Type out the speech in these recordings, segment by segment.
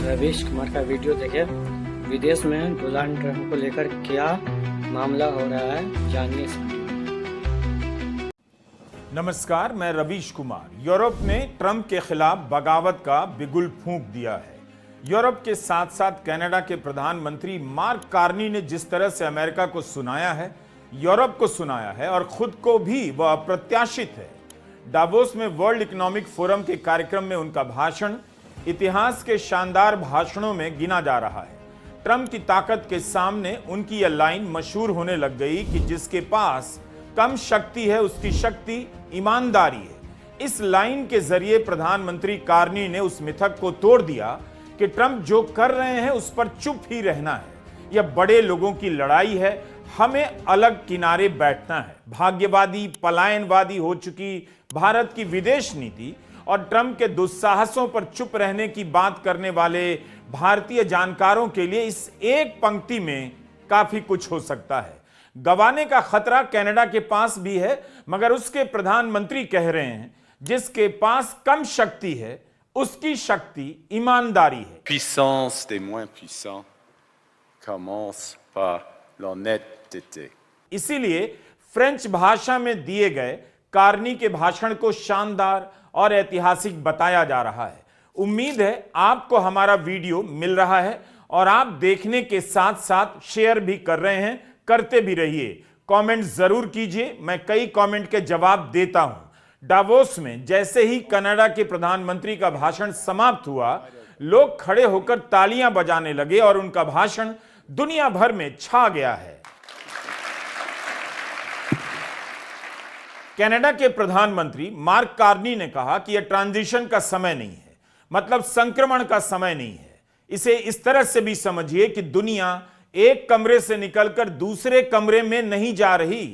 रवीश कुमार का वीडियो देखे। विदेश में डोनाल्ड ट्रंप को लेकर क्या मामला हो रहा है, जानिए इस वीडियो में। नमस्कार, मैं रवीश कुमार। यूरोप ने ट्रंप के खिलाफ बगावत का बिगुल फूंक दिया है। यूरोप के साथ साथ कनाडा के प्रधानमंत्री मार्क कार्नी ने जिस तरह से अमेरिका को सुनाया है, यूरोप को सुनाया है और खुद को भी वह अप्रत्याशित है। डावोस में वर्ल्ड इकोनॉमिक फोरम के कार्यक्रम में उनका भाषण इतिहास के शानदार भाषणों में गिना जा रहा है। ट्रंप की ताकत के सामने उनकी यह लाइन मशहूर होने लग गई कि जिसके पास कम शक्ति है उसकी शक्ति ईमानदारी है। इस लाइन के जरिए प्रधानमंत्री कार्नी ने उस मिथक को तोड़ दिया कि ट्रंप जो कर रहे हैं उस पर चुप ही रहना है। यह बड़े लोगों की लड़ाई है, हमें अलग किनारे बैठना है। भाग्यवादी, पलायनवादी हो चुकी भारत की विदेश नीति और ट्रंप के दुस्साहसों पर चुप रहने की बात करने वाले भारतीय जानकारों के लिए इस एक पंक्ति में काफी कुछ हो सकता है। गंवाने का खतरा कनाडा के पास भी है, मगर उसके प्रधानमंत्री कह रहे हैं जिसके पास कम शक्ति है उसकी शक्ति ईमानदारी है। Puissance des moins puissants commence par l'honnêteté. इसीलिए फ्रेंच भाषा में दिए गए कार्नी के भाषण को शानदार और ऐतिहासिक बताया जा रहा है। उम्मीद है आपको हमारा वीडियो मिल रहा है और आप देखने के साथ साथ शेयर भी कर रहे हैं, करते भी रहिए। कमेंट जरूर कीजिए, मैं कई कमेंट के जवाब देता हूं। डावोस में जैसे ही कनाडा के प्रधानमंत्री का भाषण समाप्त हुआ, लोग खड़े होकर तालियां बजाने लगे और उनका भाषण दुनिया भर में छा गया है। कनाडा के प्रधानमंत्री मार्क कार्नी ने कहा कि यह ट्रांजिशन का समय नहीं है, मतलब संक्रमण का समय नहीं है। इसे इस तरह से भी समझिए कि दुनिया एक कमरे से निकलकर दूसरे कमरे में नहीं जा रही,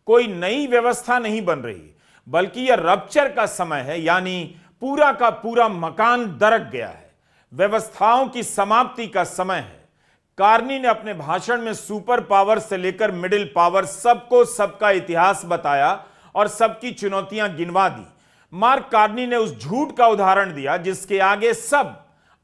कोई नई व्यवस्था नहीं बन रही, बल्कि यह रप्चर का समय है, यानी पूरा का पूरा मकान दरक गया है। व्यवस्थाओं की समाप्ति का समय है। कार्नी ने अपने भाषण में सुपर पावर से लेकर मिडिल पावर सबको सबका इतिहास बताया और सबकी चुनौतियां गिनवा दी। मार्क कार्नी ने उस झूठ का उदाहरण दिया जिसके आगे सब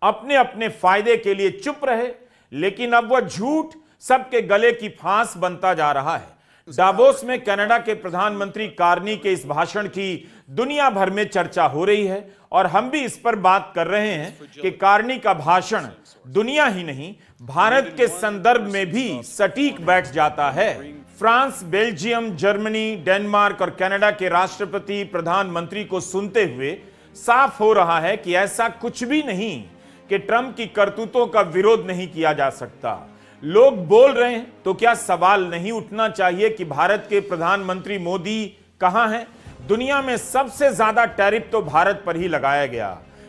अपने अपने फायदे के लिए चुप रहे, लेकिन अब वह झूठ सबके गले की फांस बनता जा रहा है। डावोस में कनाडा के प्रधानमंत्री कार्नी के इस भाषण की दुनिया भर में चर्चा हो रही है और हम भी इस पर बात कर रहे हैं कि कार्नी का भाषण दुनिया ही नहीं भारत के संदर्भ में भी सटीक बैठ जाता है। फ्रांस, बेल्जियम, जर्मनी, डेनमार्क और कनाडा के राष्ट्रपति प्रधानमंत्री को सुनते हुए साफ हो रहा है कि ऐसा कुछ भी नहीं कि ट्रंप की करतूतों का विरोध नहीं किया जा सकता। लोग बोल रहे हैं तो क्या सवाल नहीं उठना चाहिए कि भारत के प्रधानमंत्री मोदी कहां हैं? दुनिया में सबसे ज्यादा टैरिफ तो भारत पर ही लगाया गया।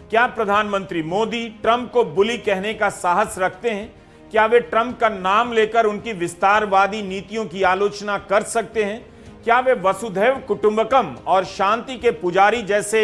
क्या प्रधानमंत्री मोदी ट्रंप को बुली कहने का साहस रखते हैं? क्या वे ट्रंप का नाम लेकर उनकी विस्तारवादी नीतियों की आलोचना कर सकते हैं? क्या वे वसुधैव कुटुंबकम और शांति के पुजारी जैसे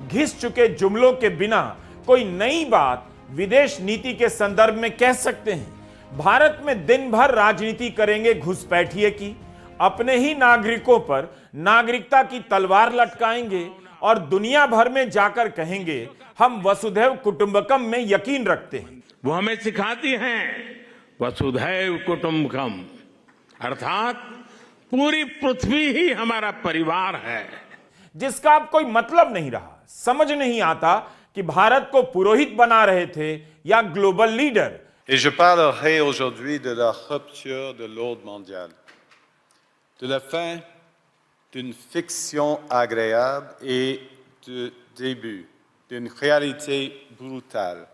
घिस चुके जुमलों के बिना कोई नई बात विदेश नीति के संदर्भ में कह सकते हैं? भारत में दिन भर राजनीति करेंगे घुसपैठिए की, अपने ही नागरिकों पर नागरिकता की तलवार लटकाएंगे और दुनिया भर में जाकर कहेंगे हम वसुधैव कुटुंबकम में यकीन रखते हैं। वो हमें सिखाती हैं वसुधैव कुटुंबकम, अर्थात पूरी पृथ्वी ही हमारा परिवार है, जिसका अब कोई मतलब नहीं रहा। समझ नहीं आता कि भारत को पुरोहित बना रहे थे या global leader. Et je parlerai aujourd'hui de la rupture de l'ordre mondial, de la fin d'une fiction agréable et du début d'une réalité brutale,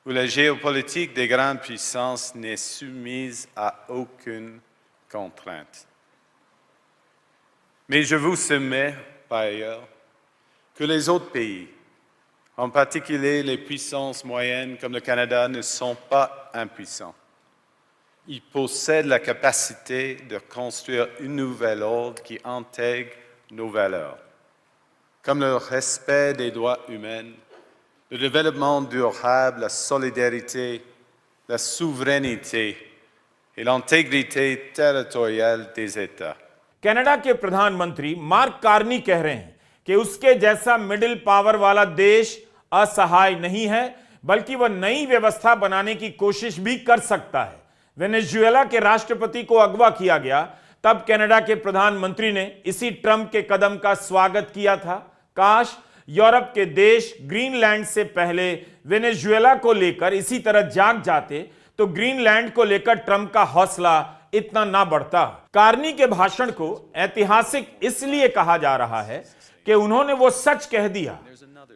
où la géopolitique des grandes puissances n'est soumise à aucune contrainte. Mais je vous soumets, par ailleurs, que les autres pays, en particulier les puissances moyennes comme le Canada, ne sont pas impuissants. Ils possèdent la capacité de construire une nouvelle ordre qui intègre nos valeurs, comme le respect des droits humains, le développement durable, la solidarité, la souveraineté et l'intégrité territoriale des États. Canada के प्रधानमंत्री mark Carney कह रहे हैं कि उसके जैसा middle power वाला देश असहाय नहीं है, बल्कि वह नई व्यवस्था बनाने की कोशिश भी कर सकता है। वेनेजुएला के राष्ट्रपति को अगवा किया गया, तब कनाडा के प्रधानमंत्री ने इसी ट्रंप के कदम का स्वागत किया था। काश यूरोप के देश ग्रीनलैंड से पहले वेनेजुएला को लेकर इसी तरह जाग जाते तो ग्रीनलैंड को लेकर ट्रंप का हौसला इतना ना बढ़ता। कार्नी के भाषण को ऐतिहासिक इसलिए कहा जा रहा है कि उन्होंने वो सच कह दिया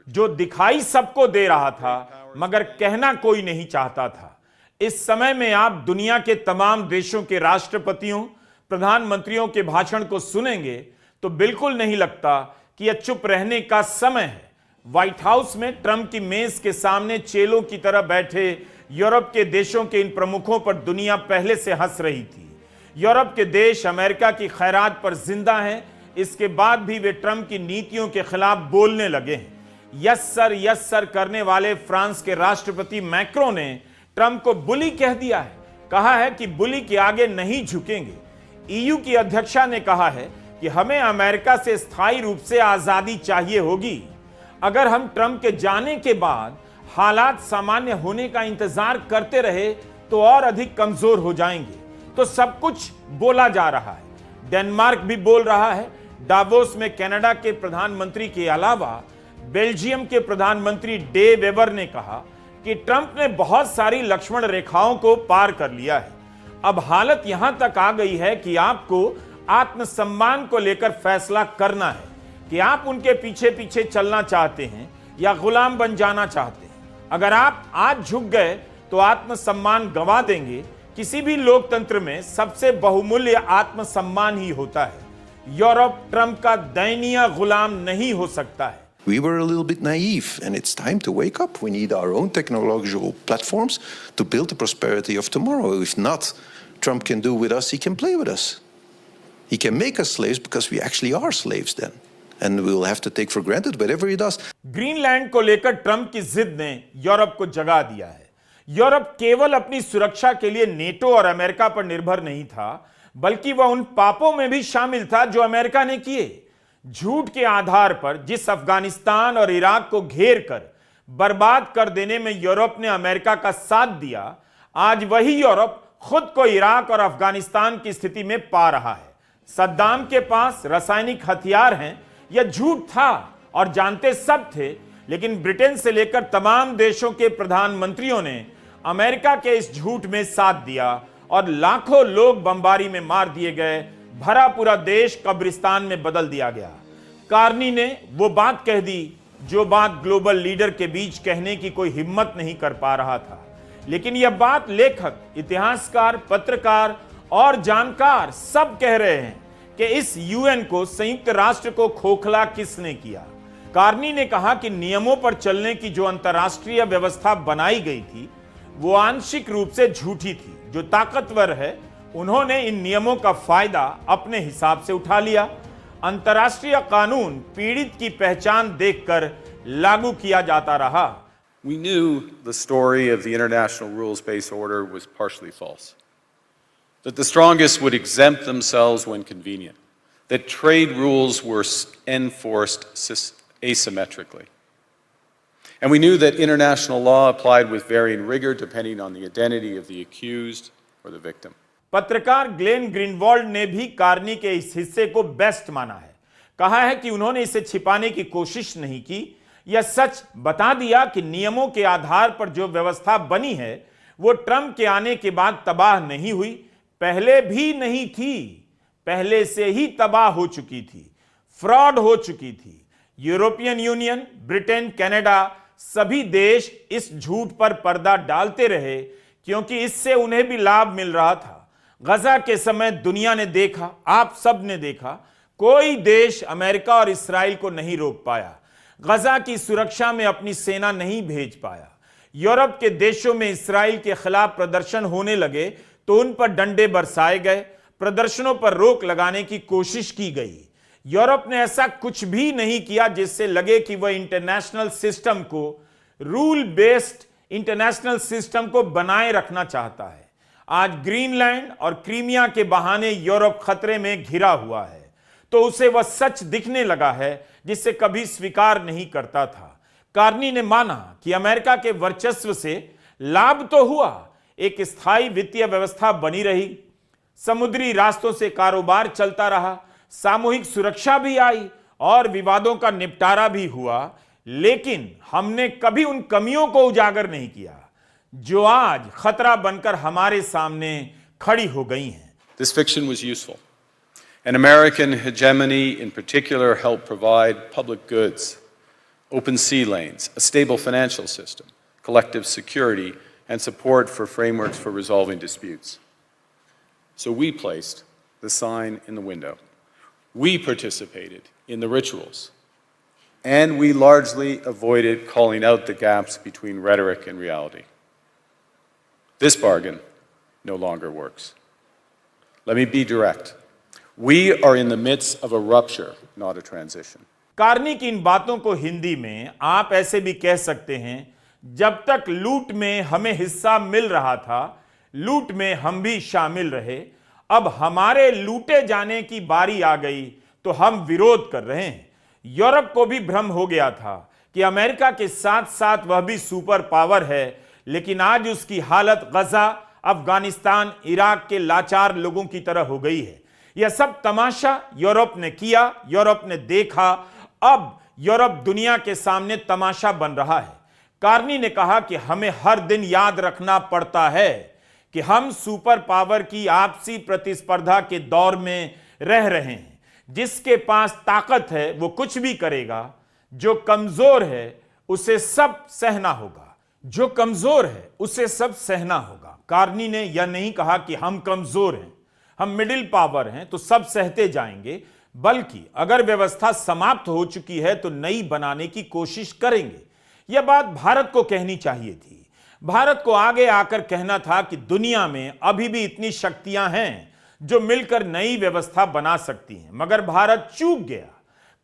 जो दिखाई सबको दे रहा था, मगर कहना कोई नहीं चाहता था। इस समय में आप दुनिया के तमाम देशों के राष्ट्रपतियों, प्रधानमंत्रियों के भाषण को सुनेंगे तो बिल्कुल नहीं लगता कि यह चुप रहने का समय है। व्हाइट हाउस में ट्रंप की मेज के सामने चेलों की तरह बैठे यूरोप के देशों के इन प्रमुखों पर दुनिया पहले से हंस रही थी। यूरोप के देश अमेरिका की खैरात पर जिंदा हैं, इसके बाद भी वे ट्रंप की नीतियों के खिलाफ बोलने लगे हैं। यस सर करने वाले फ्रांस के राष्ट्रपति मैक्रों ने ट्रंप को बुली कह दिया है, कहा है कि बुली के आगे नहीं झुकेंगे। ईयू की अध्यक्षा ने कहा है कि हमें अमेरिका से स्थायी रूप से आजादी चाहिए होगी। अगर हम ट्रंप के जाने के बाद हालात सामान्य होने का इंतजार करते रहे तो और अधिक कमजोर हो जाएंगे। तो सब कुछ बोला जा रहा है। डेनमार्क भी बोल रहा है। डावोस में कनाडा के प्रधानमंत्री के अलावा बेल्जियम के प्रधानमंत्री डे वेबर ने कहा कि ट्रंप ने बहुत सारी लक्ष्मण रेखाओं को पार कर लिया है। अब हालत यहां तक आ गई है कि आपको आत्मसम्मान को लेकर फैसला करना है कि आप उनके पीछे पीछे चलना चाहते हैं या गुलाम बन जाना चाहते हैं। अगर आप आज झुक गए तो आत्मसम्मान गंवा देंगे। किसी भी लोकतंत्र में सबसे बहुमूल्य आत्मसम्मान ही होता है। यूरोप ट्रंप का दयनीय गुलाम नहीं हो सकता है। We were a little bit naive, and it's time to wake up. We need our own technological platforms to build the prosperity of tomorrow. If not, Trump can do with us, he can play with us. He can make us slaves because we actually are slaves then. And we'll have to take for granted whatever he does. Greenland को लेकर Trump की जिद ने Europe को जगा दिया है। Europe केवल अपनी सुरक्षा के लिए नेटो और अमेरिका पर निर्भर नहीं था, बल्कि वह उन पापों में भी शामिल था जो अमेरिका ने किए। झूठ के आधार पर जिस अफगानिस्तान और इराक को घेर कर बर्बाद कर देने में यूरोप ने अमेरिका का साथ दिया, आज वही यूरोप खुद को इराक और अफगानिस्तान की स्थिति में पा रहा है। सद्दाम के पास रासायनिक हथियार हैं, यह झूठ था और जानते सब थे, लेकिन ब्रिटेन से लेकर तमाम देशों के प्रधानमंत्रियों ने अमेरिका के इस झूठ में साथ दिया और लाखों लोग बमबारी में मार दिए गए। भरा पूरा देश कब्रिस्तान में बदल दिया गया। कार्नी ने वो बात कह दी जो बात ग्लोबल लीडर के बीच कहने की कोई हिम्मत नहीं कर पा रहा था। लेकिन यह बात लेखक, इतिहासकार, पत्रकार और जानकार सब कह रहे हैं कि इस यूएन को, संयुक्त राष्ट्र को खोखला किसने किया। कार्नी ने कहा कि नियमों पर चलने की जो अंतर्राष्ट्रीय व्यवस्था बनाई गई थी वो आंशिक रूप से झूठी थी। जो ताकतवर है उन्होंने इन नियमों का फायदा अपने हिसाब से उठा लिया। अंतर्राष्ट्रीय कानून पीड़ित की पहचान देखकर लागू किया जाता रहा। We knew the story of the international rules-based order was partially false. That the strongest would exempt themselves when convenient. That trade rules were enforced asymmetrically. And we knew that international law applied with varying rigor depending on the identity of the accused or the victim. पत्रकार Glenn ग्रीनवॉल्ड ने भी Carney के इस हिस्से को best माना है। कहा है कि उन्होंने इसे छिपाने की कोशिश नहीं की, यह सच बता दिया कि नियमों के आधार पर जो व्यवस्था बनी है वो ट्रंप के आने के बाद तबाह नहीं हुई, पहले भी नहीं थी, पहले से ही तबाह हो चुकी थी, फ्रॉड हो चुकी थी। यूरोपियन यूनियन, ब्रिटेन, कनाडा सभी देश इस झूठ पर पर्दा डालते रहे क्योंकि इससे उन्हें भी लाभ मिल रहा था। गजा के समय दुनिया ने देखा, आप सब ने देखा, कोई देश अमेरिका और इस्राइल को नहीं रोक पाया, गजा की सुरक्षा में अपनी सेना नहीं भेज पाया। यूरोप के देशों में इस्राइल के खिलाफ प्रदर्शन होने लगे तो उन पर डंडे बरसाए गए, प्रदर्शनों पर रोक लगाने की कोशिश की गई। यूरोप ने ऐसा कुछ भी नहीं किया जिससे लगे कि वह इंटरनेशनल सिस्टम को, रूल बेस्ड इंटरनेशनल सिस्टम को बनाए रखना चाहता है। आज ग्रीनलैंड और क्रीमिया के बहाने यूरोप खतरे में घिरा हुआ है तो उसे वह सच दिखने लगा है जिसे कभी स्वीकार नहीं करता था। कार्नी ने माना कि अमेरिका के वर्चस्व से लाभ तो हुआ, एक स्थायी वित्तीय व्यवस्था बनी रही, समुद्री रास्तों से कारोबार चलता रहा, सामूहिक सुरक्षा भी आई और विवादों का निपटारा भी हुआ, लेकिन हमने कभी उन कमियों को उजागर नहीं किया जो आज खतरा बनकर हमारे सामने खड़ी हो गई हैं। This fiction was useful. An American hegemony in particular helped provide public goods, open sea lanes, a stable financial system, collective security, and support for frameworks for resolving disputes. So we placed the sign in the window. We participated in the rituals. And we largely avoided calling out the gaps between rhetoric and reality. This bargain no longer works. Let me be direct. We are in the midst of a rupture, not a transition. Carney की इन बातों को हिंदी में आप ऐसे भी कह सकते हैं, जब तक लूट में हमें हिस्सा मिल रहा था, लूट में हम भी शामिल रहे। अब हमारे लूटे जाने की बारी आ गई तो हम विरोध कर रहे हैं। यूरोप को भी भ्रम हो गया था कि अमेरिका के साथ साथ वह भी सुपर पावर है, लेकिन आज उसकी हालत गजा, अफगानिस्तान, इराक के लाचार लोगों की तरह हो गई है। यह सब तमाशा यूरोप ने किया, यूरोप ने देखा, अब यूरोप दुनिया के सामने तमाशा बन रहा है। कार्नी ने कहा कि हमें हर दिन याद रखना पड़ता है कि हम सुपर पावर की आपसी प्रतिस्पर्धा के दौर में रह रहे हैं। जिसके पास ताकत है वो कुछ भी करेगा, जो कमजोर है उसे सब सहना होगा, जो कमजोर है उसे सब सहना होगा। कार्नी ने यह नहीं कहा कि हम कमजोर हैं, हम मिडिल पावर हैं तो सब सहते जाएंगे, बल्कि अगर व्यवस्था समाप्त हो चुकी है तो नई बनाने की कोशिश करेंगे। यह बात भारत को कहनी चाहिए थी। भारत को आगे आकर कहना था कि दुनिया में अभी भी इतनी शक्तियां हैं जो मिलकर नई व्यवस्था बना सकती हैं, मगर भारत चूक गया।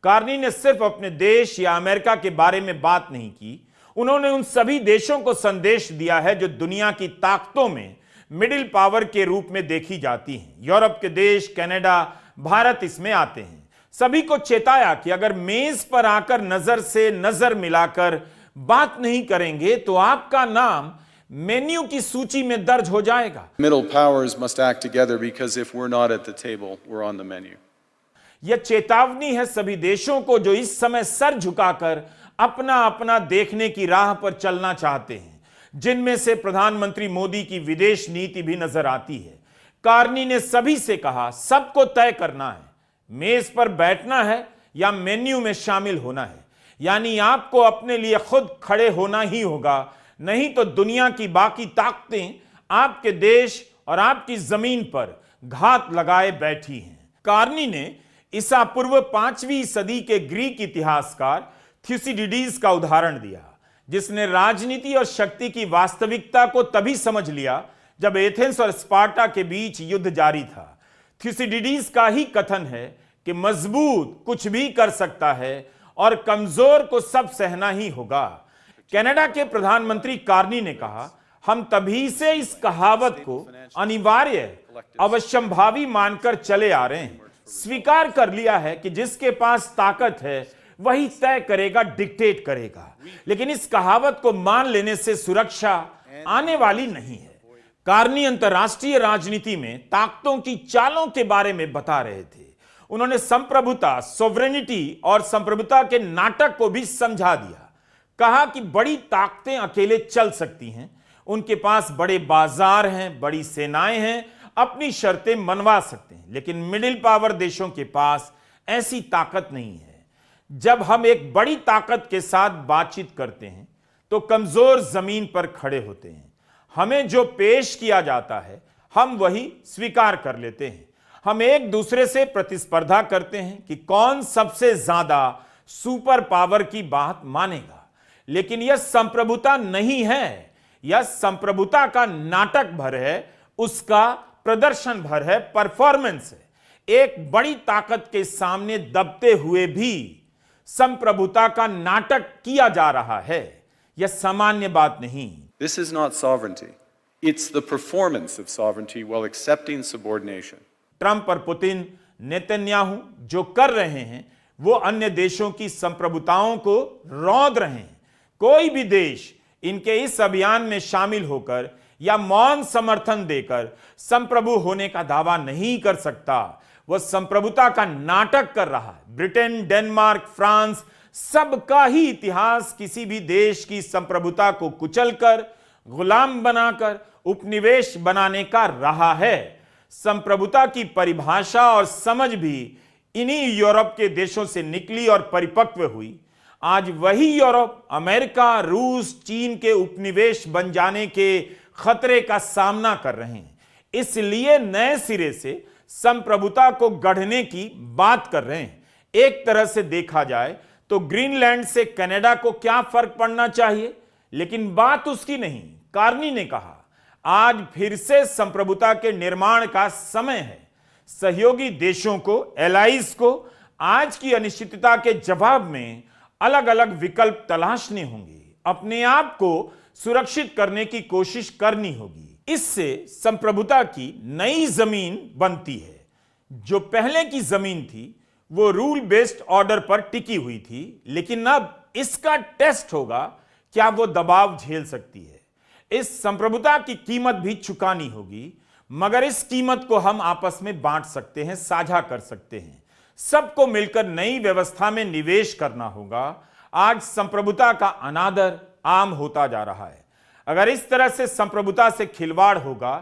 कार्नी ने सिर्फ अपने देश या अमेरिका के बारे में बात नहीं की, उन्होंने उन सभी देशों को संदेश दिया है जो दुनिया की ताकतों में मिडिल पावर के रूप में देखी जाती हैं। यूरोप के देश, कनाडा, भारत इसमें आते हैं। सभी को चेताया कि अगर मेज पर आकर नजर से नजर मिलाकर बात नहीं करेंगे तो आपका नाम मेन्यू की सूची में दर्ज हो जाएगा। Middle powers must act together because if we're not at the table, we're on the menu. यह चेतावनी है सभी देशों को जो इस समय सर झुकाकर अपना अपना देखने की राह पर चलना चाहते हैं, जिनमें से प्रधानमंत्री मोदी की विदेश नीति भी नजर आती है। कार्नी ने सभी से कहा, सबको तय करना है, मेज पर बैठना है या मेन्यू में शामिल होना है। यानी आपको अपने लिए खुद खड़े होना ही होगा, नहीं तो दुनिया की बाकी ताकतें आपके देश और आपकी जमीन पर घात लगाए बैठी हैं। कार्नी ने ईसा पूर्व 5वीं सदी के ग्रीक इतिहासकार थ्यूसिडिडीज का उदाहरण दिया, जिसने राजनीति और शक्ति की वास्तविकता को तभी समझ लिया जब एथेंस और स्पार्टा के बीच युद्ध जारी था। थ्यूसिडिडीज का ही कथन है कि मजबूत कुछ भी कर सकता है और कमजोर को सब सहना ही होगा। कनाडा के प्रधानमंत्री कार्नी ने कहा, हम तभी से इस कहावत को अनिवार्य, अवश्यंभावी मानकर चले आ रहे हैं। स्वीकार कर लिया है कि जिसके पास ताकत है वही तय करेगा, डिक्टेट करेगा। लेकिन इस कहावत को मान लेने से सुरक्षा आने वाली नहीं है। कार्नी अंतरराष्ट्रीय राजनीति में ताकतों की चालों के बारे में बता रहे थे। उन्होंने संप्रभुता, सोवरेनिटी और संप्रभुता के नाटक को भी समझा दिया। कहा कि बड़ी ताकतें अकेले चल सकती हैं, उनके पास बड़े बाजार हैं, बड़ी सेनाएं हैं, अपनी शर्तें मनवा सकते हैं, लेकिन मिडिल पावर देशों के पास ऐसी ताकत नहीं है। जब हम एक बड़ी ताकत के साथ बातचीत करते हैं तो कमजोर जमीन पर खड़े होते हैं। हमें जो पेश किया जाता है हम वही स्वीकार कर लेते हैं। हम एक दूसरे से प्रतिस्पर्धा करते हैं कि कौन सबसे ज्यादा सुपर पावर की बात मानेगा। लेकिन यह संप्रभुता नहीं है, यह संप्रभुता का नाटक भर है, उसका प्रदर्शन भर है, परफॉर्मेंस है। एक बड़ी ताकत के सामने दबते हुए भी संप्रभुता का नाटक किया जा रहा है। यह सामान्य बात नहीं। This is not sovereignty. It's the performance of sovereignty while accepting subordination. Trump और पुतिन, नेतन्याहू जो कर रहे हैं वो अन्य देशों की संप्रभुताओं को रौंद रहे हैं, कोई भी देश इनके इस अभियान में शामिल होकर या मौन समर्थन देकर संप्रभु होने का दावा नहीं कर सकता। वह संप्रभुता का नाटक कर रहा है। ब्रिटेन, डेनमार्क, फ्रांस, सबका ही इतिहास किसी भी देश की संप्रभुता को कुचलकर, गुलाम बनाकर उपनिवेश बनाने का रहा है। संप्रभुता की परिभाषा और समझ भी इन्हीं यूरोप के देशों से निकली और परिपक्व हुई। आज वही यूरोप अमेरिका, रूस, चीन के उपनिवेश बन जाने के खतरे का सामना कर रहे हैं। इसलिए नए सिरे से संप्रभुता को गढ़ने की बात कर रहे हैं। एक तरह से देखा जाए तो ग्रीनलैंड से कनाडा को क्या फर्क पड़ना चाहिए, लेकिन बात उसकी नहीं। कार्नी ने कहा, आज फिर से संप्रभुता के निर्माण का समय है। सहयोगी देशों को, एलाइज को आज की अनिश्चितता के जवाब में अलग अलग विकल्प तलाशने होंगे। अपने आप को सुरक्षित करने की कोशिश करनी होगी। इससे संप्रभुता की नई जमीन बनती है। जो पहले की जमीन थी वो रूल बेस्ड ऑर्डर पर टिकी हुई थी, लेकिन अब इसका टेस्ट होगा, क्या वो दबाव झेल सकती है। इस संप्रभुता की कीमत भी चुकानी होगी, मगर इस कीमत को हम आपस में बांट सकते हैं, साझा कर सकते हैं। सबको मिलकर नई व्यवस्था में निवेश करना होगा। आज संप्रभुता का अनादर आम होता जा रहा है। अगर इस तरह से संप्रभुता से खिलवाड़ होगा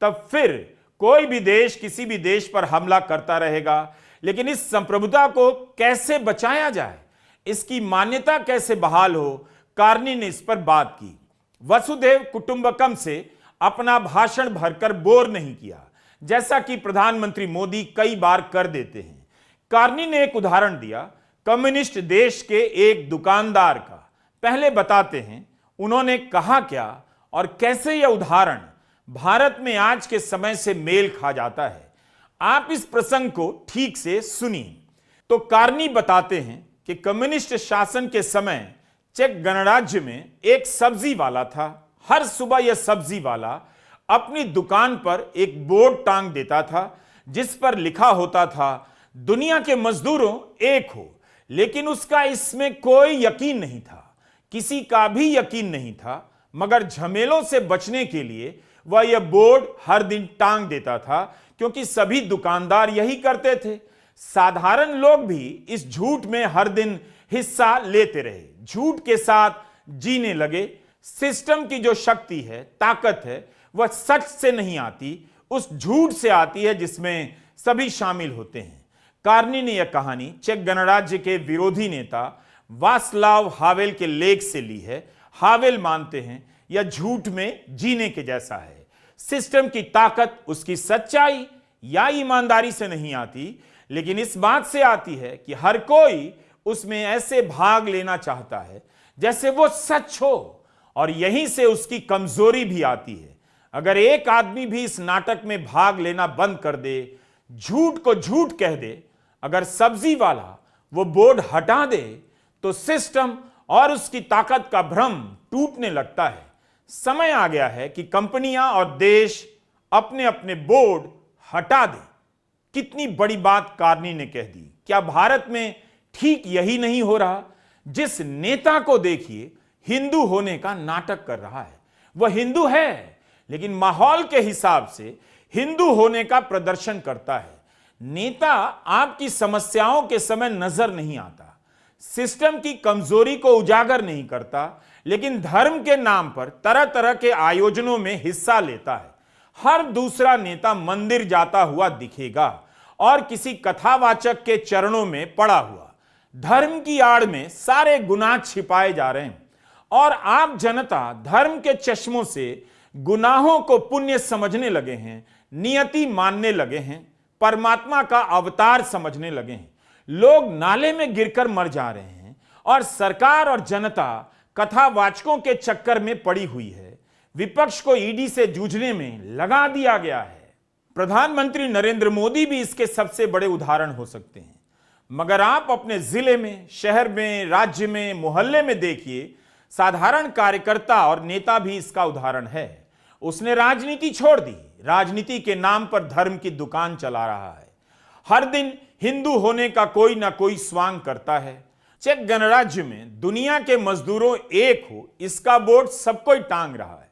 तब फिर कोई भी देश किसी भी देश पर हमला करता रहेगा। लेकिन इस संप्रभुता को कैसे बचाया जाए, इसकी मान्यता कैसे बहाल हो, कार्नी ने इस पर बात की। वसुधैव कुटुंबकम से अपना भाषण भरकर बोर नहीं किया, जैसा कि प्रधानमंत्री मोदी कई बार कर देते हैं। कार्नी ने एक उदाहरण दिया कम्युनिस्ट देश के एक दुकानदार का। पहले बताते हैं उन्होंने कहा क्या और कैसे यह उदाहरण भारत में आज के समय से मेल खा जाता है। आप इस प्रसंग को ठीक से सुनिए। तो कार्नी बताते हैं कि कम्युनिस्ट शासन के समय चेक गणराज्य में एक सब्जी वाला था। हर सुबह यह सब्जी वाला अपनी दुकान पर एक बोर्ड टांग देता था जिस पर लिखा होता था, दुनिया के मजदूरों एक हो। लेकिन उसका इसमें कोई यकीन नहीं था, किसी का भी यकीन नहीं था, मगर झमेलों से बचने के लिए वह यह बोर्ड हर दिन टांग देता था, क्योंकि सभी दुकानदार यही करते थे। साधारण लोग भी इस झूठ में हर दिन हिस्सा लेते रहे, झूठ के साथ जीने लगे। सिस्टम की जो शक्ति है, ताकत है, वह सच से नहीं आती, उस झूठ से आती है जिसमें सभी शामिल होते हैं। कार्नी ने यह कहानी चेक गणराज्य के विरोधी नेता वास्लाव हावेल के लेख से ली है। हावेल मानते हैं यह झूठ में जीने के जैसा है। सिस्टम की ताकत उसकी सच्चाई या ईमानदारी से नहीं आती, लेकिन इस बात से आती है कि हर कोई उसमें ऐसे भाग लेना चाहता है जैसे वो सच हो, और यहीं से उसकी कमजोरी भी आती है। अगर एक आदमी भी इस नाटक में भाग लेना बंद कर दे, झूठ को झूठ कह दे, अगर सब्जी वाला वो बोर्ड हटा दे, तो सिस्टम और उसकी ताकत का भ्रम टूटने लगता है। समय आ गया है कि कंपनियां और देश अपने अपने बोर्ड हटा दें। कितनी बड़ी बात कार्नी ने कह दी। क्या भारत में ठीक यही नहीं हो रहा? जिस नेता को देखिए हिंदू होने का नाटक कर रहा है, वह हिंदू है, लेकिन माहौल के हिसाब से हिंदू होने का प्रदर्शन करता है। नेता आपकी समस्याओं के समय नजर नहीं आता, सिस्टम की कमजोरी को उजागर नहीं करता, लेकिन धर्म के नाम पर तरह तरह के आयोजनों में हिस्सा लेता है। हर दूसरा नेता मंदिर जाता हुआ दिखेगा और किसी कथावाचक के चरणों में पड़ा हुआ। धर्म की आड़ में सारे गुनाह छिपाए जा रहे हैं और आप जनता धर्म के चश्मों से गुनाहों को पुण्य समझने लगे हैं, नियति मानने लगे हैं, परमात्मा का अवतार समझने लगे हैं। लोग नाले में गिरकर मर जा रहे हैं और सरकार और जनता कथावाचकों के चक्कर में पड़ी हुई है। विपक्ष को ईडी से जूझने में लगा दिया गया है। प्रधानमंत्री नरेंद्र मोदी भी इसके सबसे बड़े उदाहरण हो सकते हैं। मगर आप अपने जिले में, शहर में, राज्य में, मोहल्ले में देखिए, साधारण कार्यकर्ता और नेता भी इसका उदाहरण है। उसने राजनीति छोड़ दी, राजनीति के नाम पर धर्म की दुकान चला रहा है। हर दिन हिंदू होने का कोई ना कोई स्वांग करता है। चेक गणराज्य में दुनिया के मजदूरों एक हो, इसका बोर्ड सबको ही टांग रहा है,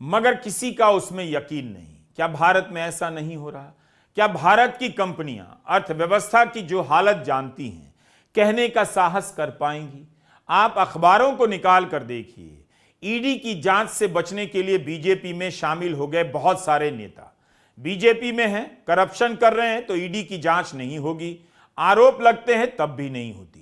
मगर किसी का उसमें यकीन नहीं। क्या भारत में ऐसा नहीं हो रहा? क्या भारत की कंपनियां अर्थव्यवस्था की जो हालत जानती हैं, कहने का साहस कर पाएंगी? आप अखबारों को निकाल कर देखिए, ईडी की जांच से बचने के लिए बीजेपी में शामिल हो गए बहुत सारे नेता। बीजेपी में हैं, करप्शन कर रहे हैं तो ईडी की जांच नहीं होगी, आरोप लगते हैं तब भी नहीं होती।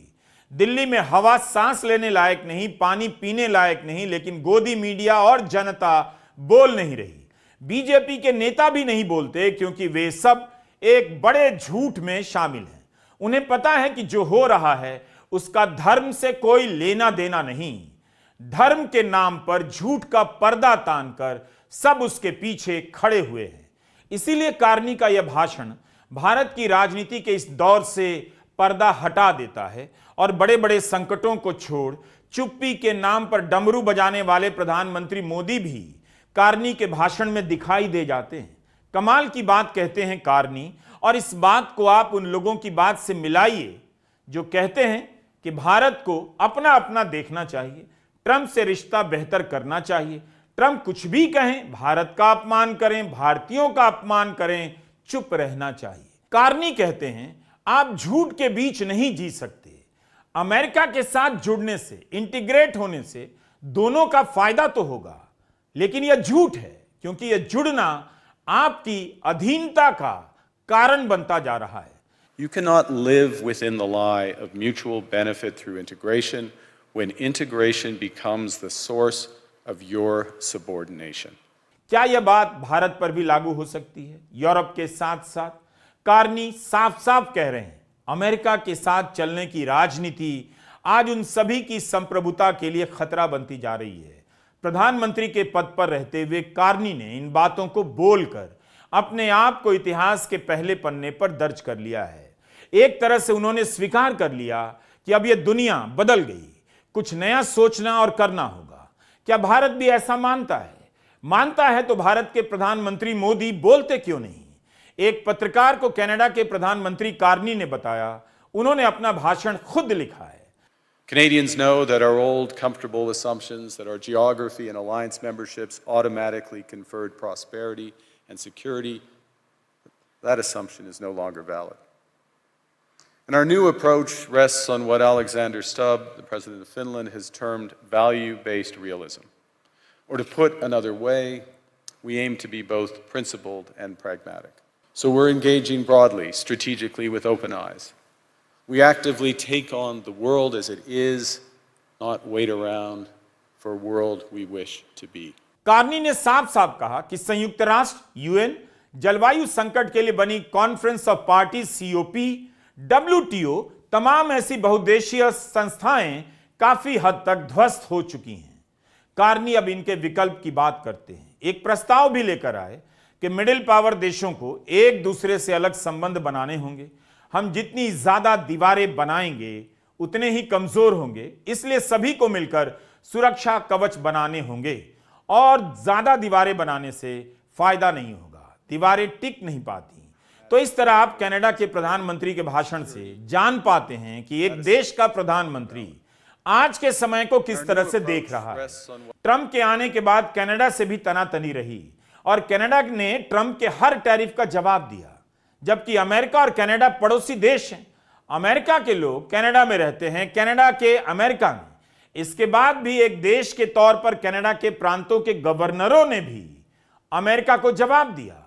दिल्ली में हवा सांस लेने लायक नहीं, पानी पीने लायक नहीं, लेकिन गोदी मीडिया और जनता बोल नहीं रही। बीजेपी के नेता भी नहीं बोलते क्योंकि वे सब एक बड़े झूठ में शामिल हैं। उन्हें पता है कि जो हो रहा है उसका धर्म से कोई लेना देना नहीं। धर्म के नाम पर झूठ का पर्दा तानकर सब उसके पीछे खड़े हुए हैं। इसीलिए कार्नी का यह भाषण भारत की राजनीति के इस दौर से पर्दा हटा देता है और बड़े बड़े संकटों को छोड़ चुप्पी के नाम पर डमरू बजाने वाले प्रधानमंत्री मोदी भी कार्नी के भाषण में दिखाई दे जाते हैं। कमाल की बात कहते हैं कार्नी, और इस बात को आप उन लोगों की बात से मिलाइए जो कहते हैं कि भारत को अपना अपना देखना चाहिए, ट्रंप से रिश्ता बेहतर करना चाहिए। ट्रंप कुछ भी कहें, भारत का अपमान करें, भारतीयों का अपमान करें, चुप रहना चाहिए। कार्नी कहते हैं आप झूठ के बीच नहीं जी सकते। अमेरिका के साथ जुड़ने से, इंटीग्रेट होने से दोनों का फायदा तो होगा, लेकिन यह झूठ है क्योंकि यह जुड़ना आपकी अधीनता का कारण बनता जा रहा है। You cannot live within the lie of mutual benefit through integration when integration becomes the source of your subordination. क्या यह बात भारत पर भी लागू हो सकती है? यूरोप के साथ साथ कार्नी साफ साफ कह रहे हैं, अमेरिका के साथ चलने की राजनीति आज उन सभी की संप्रभुता के लिए खतरा बनती जा रही है। प्रधानमंत्री के पद पर रहते हुए कार्नी ने इन बातों को बोलकर अपने आप को इतिहास के पहले पन्ने पर दर्ज कर लिया है। एक तरह से उन्होंने स्वीकार कर लिया कि अब यह दुनिया बदल गई, कुछ नया सोचना और करना होगा। क्या भारत भी ऐसा मानता है? मानता है तो भारत के प्रधानमंत्री मोदी बोलते क्यों नहीं? एक पत्रकार को कनाडा के प्रधानमंत्री कार्नी ने बताया, उन्होंने अपना भाषण खुद लिखा है। Canadians know that our old comfortable assumptions that our geography and alliance memberships automatically conferred prosperity and security, that assumption is no longer valid. And our new approach rests on what Alexander Stubb, the President of Finland, has termed value-based realism. Or to put another way, we aim to be both principled and pragmatic. So we're engaging broadly, strategically, with open eyes. We actively take on the world as it is, not wait around for a world we wish to be. Carney ने साफ साफ कहा कि संयुक्त राष्ट्र, UN, जलवायु संकट के लिए बनी conference of parties COP, WTO, तमाम ऐसी बहुदेशीय संस्थाएं काफी हद तक ध्वस्त हो चुकी हैं। कार्नी अब इनके विकल्प की बात करते हैं। एक प्रस्ताव भी लेकर आए कि मिडिल पावर देशों को एक दूसरे से अलग संबंध बनाने होंगे। हम जितनी ज्यादा दीवारें बनाएंगे उतने ही कमजोर होंगे, इसलिए सभी को मिलकर सुरक्षा कवच बनाने होंगे और ज्यादा दीवारें बनाने से फायदा नहीं होगा, दीवारें टिक नहीं पाती। तो इस तरह आप कनाडा के प्रधानमंत्री के भाषण से जान पाते हैं कि एक देश का प्रधानमंत्री आज के समय को किस तरह से देख रहा है। ट्रंप के आने के बाद कनाडा से भी तनातनी रही और कनाडा ने ट्रंप के हर टैरिफ का जवाब दिया, जबकि अमेरिका और कनाडा पड़ोसी देश हैं। अमेरिका के लोग कनाडा में रहते हैं, कनाडा के अमेरिका में। इसके बाद भी एक देश के तौर पर कनाडा के प्रांतों के गवर्नरों ने भी अमेरिका को जवाब दिया।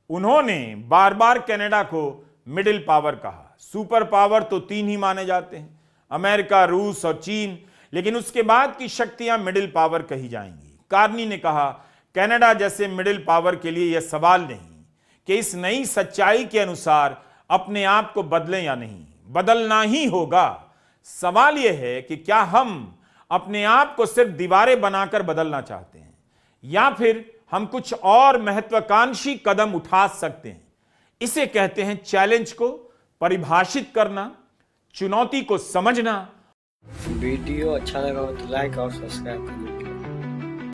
उन्होंने बार बार कनाडा को मिडिल पावर कहा। सुपर पावर तो 3 ही माने जाते हैं, अमेरिका, रूस और चीन, लेकिन उसके बाद की शक्तियां मिडिल पावर कही जाएंगी। कार्नी ने कहा, कनाडा जैसे मिडिल पावर के लिए यह सवाल नहीं कि इस नई सच्चाई के अनुसार अपने आप को बदलें या नहीं, बदलना ही होगा। सवाल यह है कि क्या हम अपने आप को सिर्फ दीवारें बनाकर बदलना चाहते हैं या फिर हम कुछ और महत्वाकांक्षी कदम उठा सकते हैं। इसे कहते हैं चैलेंज को परिभाषित करना, चुनौती को समझना। वीडियो अच्छा लगा हो तो लाइक और सब्सक्राइब करिए।